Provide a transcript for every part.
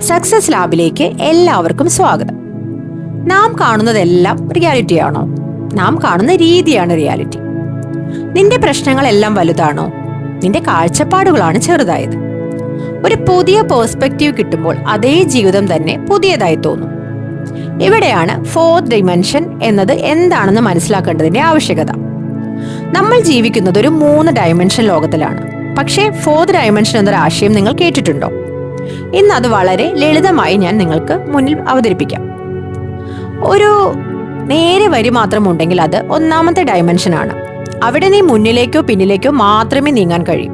Success ലാബിലേക്ക് എല്ലാവർക്കും സ്വാഗതം. നാം കാണുന്നതെല്ലാം റിയാലിറ്റിയാണോ? നാം കാണുന്ന രീതിയാണ് റിയാലിറ്റി. നിന്റെ പ്രശ്നങ്ങളെല്ലാം വലുതാണോ? നിന്റെ കാഴ്ചപ്പാടുകളാണ് ചെറുതായത്. ഒരു പുതിയ പേഴ്സ്പെക്റ്റീവ് കിട്ടുമ്പോൾ അതേ ജീവിതം തന്നെ പുതിയതായി തോന്നും. ഇവിടെയാണ് ഫോർത്ത് ഡൈമെൻഷൻ എന്നത് എന്താണെന്ന് മനസ്സിലാക്കേണ്ടതിന്റെ ആവശ്യകത. നമ്മൾ ജീവിക്കുന്നത് ഒരു 3 ഡയമെൻഷൻ ലോകത്തിലാണ്. പക്ഷേ ഫോർത്ത് ഡയമെൻഷൻ എന്നൊരു ആശയം നിങ്ങൾ കേട്ടിട്ടുണ്ടോ? ഇന്ന് അത് വളരെ ലളിതമായി ഞാൻ നിങ്ങൾക്ക് മുന്നിൽ അവതരിപ്പിക്കാം. ഒരു നേരെ വരി മാത്രം ഉണ്ടെങ്കിൽ അത് 1ാമത്തെ ഡയമെൻഷൻ ആണ്. അവിടെ നീ മുന്നിലേക്കോ പിന്നിലേക്കോ മാത്രമേ നീങ്ങാൻ കഴിയൂ.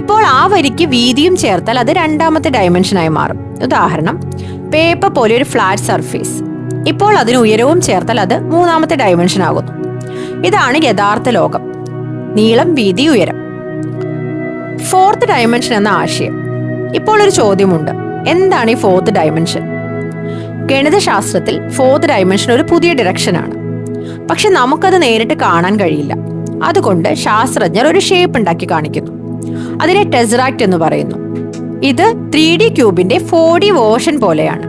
ഇപ്പോൾ ആ വരിക്ക് വീതിയും ചേർത്താൽ അത് 2ാമത്തെ ഡയമെൻഷനായി മാറും. ഉദാഹരണം, പേപ്പർ പോലെ ഒരു ഫ്ലാറ്റ് സർഫേസ്. ഇപ്പോൾ അതിന് ഉയരവും ചേർത്താൽ അത് 3ാമത്തെ ഡയമെൻഷൻ ആകുന്നു. ഇതാണ് യഥാർത്ഥ ലോകം: നീളം, വീതി, ഉയരം. ഫോർത്ത് ഡയമെൻഷൻ എന്ന ആശയം. ഇപ്പോൾ ഒരു ചോദ്യമുണ്ട്, എന്താണ് ഈ ഫോർത്ത് ഡയമെൻഷൻ? ഗണിതശാസ്ത്രത്തിൽ ഫോർത്ത് ഡയമെൻഷൻ ഒരു പുതിയ ഡിറക്ഷനാണ്. പക്ഷെ നമുക്കത് നേരിട്ട് കാണാൻ കഴിയില്ല. അതുകൊണ്ട് ശാസ്ത്രജ്ഞർ ഒരു ഷേപ്പ് ഉണ്ടാക്കി കാണിക്കുന്നു. അതിനെ ടെസറാക്ട് എന്ന് പറയുന്നു. ഇത് 3D ക്യൂബിന്റെ 4D വേർഷൻ പോലെയാണ്.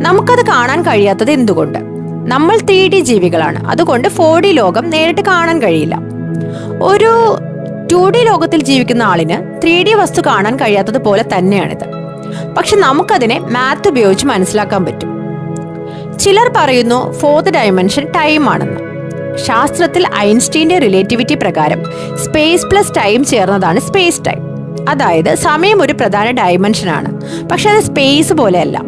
നമുക്കത് കാണാൻ കഴിയാത്തത് എന്തുകൊണ്ട്? നമ്മൾ 3D ജീവികളാണ്. അതുകൊണ്ട് 4D ലോകം നേരിട്ട് കാണാൻ കഴിയില്ല. ഒരു 2D ലോകത്തിൽ ജീവിക്കുന്ന ആളിന് 3D വസ്തു കാണാൻ കഴിയാത്തത് പോലെ തന്നെയാണിത്. പക്ഷെ നമുക്കതിനെ മാത്ത് ഉപയോഗിച്ച് മനസ്സിലാക്കാൻ പറ്റും. ചിലർ പറയുന്നു ഫോർത്ത് ഡയമെൻഷൻ ടൈം ആണെന്ന്. ശാസ്ത്രത്തിൽ ഐൻസ്റ്റീന്റെ റിലേറ്റിവിറ്റി പ്രകാരം സ്പേസ് പ്ലസ് ടൈം ചേർന്നതാണ് സ്പേസ് ടൈം. അതായത് സമയം ഒരു പ്രധാന ഡയമെൻഷൻ ആണ്, പക്ഷെ അത് സ്പേസ് പോലെയല്ല.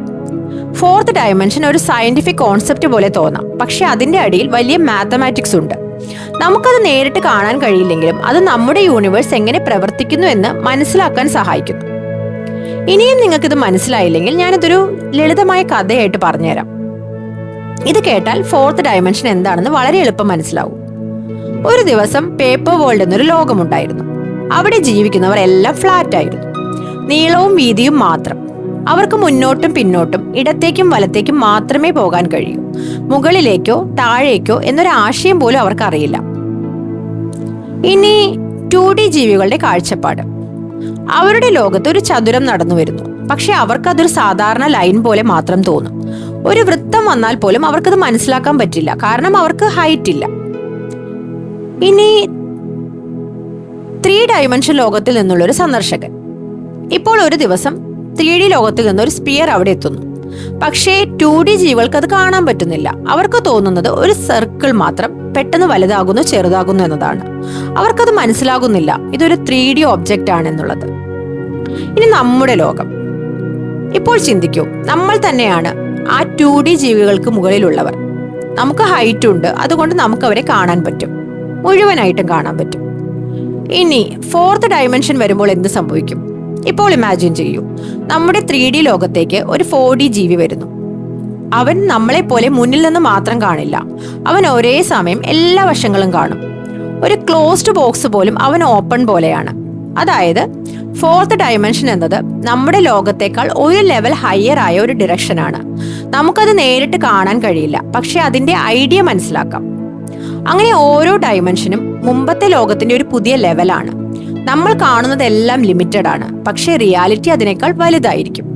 ഫോർത്ത് ഡയമെൻഷൻ ഒരു സയന്റിഫിക് കോൺസെപ്റ്റ് പോലെ തോന്നാം, പക്ഷെ അതിന്റെ അടിയിൽ വലിയ മാത്തമാറ്റിക്സ് ഉണ്ട്. നമുക്കത് നേരിട്ട് കാണാൻ കഴിയില്ലെങ്കിലും അത് നമ്മുടെ യൂണിവേഴ്സ് എങ്ങനെ പ്രവർത്തിക്കുന്നു എന്ന് മനസ്സിലാക്കാൻ സഹായിക്കുന്നു. ഇനിയും നിങ്ങൾക്കിത് മനസ്സിലായില്ലെങ്കിൽ ഞാനിതൊരു ലളിതമായ കഥയായിട്ട് പറഞ്ഞുതരാം. ഇത് കേട്ടാൽ ഫോർത്ത് ഡയമെൻഷൻ എന്താണെന്ന് വളരെ എളുപ്പം മനസ്സിലാവും. ഒരു ദിവസം പേപ്പർ വേൾഡ് എന്നൊരു ലോകമുണ്ടായിരുന്നു. അവിടെ ജീവിക്കുന്നവർ എല്ലാം ഫ്ലാറ്റ് ആയിരുന്നു. നീളവും വീതിയും മാത്രം. അവർക്ക് മുന്നോട്ടും പിന്നോട്ടും ഇടത്തേക്കും വലത്തേക്കും മാത്രമേ പോകാൻ കഴിയൂ. മുകളിലേക്കോ താഴേക്കോ എന്നൊരു ആശയം പോലും അവർക്കറിയില്ല. ഇനി 2D ജീവികളുടെ കാഴ്ചപ്പാട്. അവരുടെ ലോകത്ത് ഒരു ചതുരം നടന്നു വരുന്നു. പക്ഷെ അവർക്കതൊരു സാധാരണ ലൈൻ പോലെ മാത്രം തോന്നും. ഒരു വൃത്തം വന്നാൽ പോലും അവർക്കത് മനസ്സിലാക്കാൻ പറ്റില്ല, കാരണം അവർക്ക് ഹൈറ്റ് ഇല്ല. ഇനി 3 ഡയമെൻഷൻ ലോകത്തിൽ നിന്നുള്ളൊരു സന്ദർശകൻ. ഇപ്പോൾ ഒരു ദിവസം 3D ലോകത്തിൽ നിന്നൊരു സ്പിയർ അവിടെ എത്തുന്നു. പക്ഷേ 2D ജീവികൾക്ക് അത് കാണാൻ പറ്റുന്നില്ല. അവർക്ക് തോന്നുന്നത് ഒരു സർക്കിൾ മാത്രം പെട്ടെന്ന് വലുതാകുന്നു, ചെറുതാകുന്നു എന്നതാണ്. അവർക്കത് മനസ്സിലാകുന്നില്ല ഇതൊരു 3D ഒബ്ജക്റ്റ് ആണെന്നുള്ളത്. ഇനി നമ്മുടെ ലോകം. ഇപ്പോൾ ചിന്തിക്കൂ, നമ്മൾ തന്നെയാണ് ആ 2D ജീവികൾക്ക് മുകളിലുള്ളവർ. നമുക്ക് ഹൈറ്റ് ഉണ്ട്, അതുകൊണ്ട് നമുക്ക് അവരെ കാണാൻ പറ്റും, മുഴുവനായിട്ടും കാണാൻ പറ്റും. ഇനി ഫോർത്ത് ഡയമെൻഷൻ വരുമ്പോൾ എന്ത് സംഭവിക്കും? ഇപ്പോൾ ഇമാജിൻ ചെയ്യൂ, നമ്മുടെ 3D ലോകത്തേക്ക് ഒരു 4D ജീവി വരുന്നു. അവൻ നമ്മളെ പോലെ മുന്നിൽ നിന്ന് മാത്രം കാണില്ല. അവൻ ഒരേ സമയം എല്ലാ വശങ്ങളും കാണും. ഒരു ക്ലോസ്ഡ് ബോക്സ് പോലും അവൻ ഓപ്പൺ പോലെയാണ്. അതായത് ഫോർത്ത് ഡയമെൻഷൻ എന്നത് നമ്മുടെ ലോകത്തേക്കാൾ ഒരു ലെവൽ ഹയർ ആയ ഒരു ഡിറക്ഷനാണ്. നമുക്കത് നേരിട്ട് കാണാൻ കഴിയില്ല, പക്ഷെ അതിന്റെ ഐഡിയ മനസ്സിലാക്കാം. അങ്ങനെ ഓരോ ഡയമെൻഷനും മുമ്പത്തെ ലോകത്തിന്റെ ഒരു പുതിയ ലെവലാണ്. നമ്മൾ കാണുന്നതെല്ലാം ലിമിറ്റഡ് ആണ്, പക്ഷെ റിയാലിറ്റി അതിനേക്കാൾ വലുതായിരിക്കും.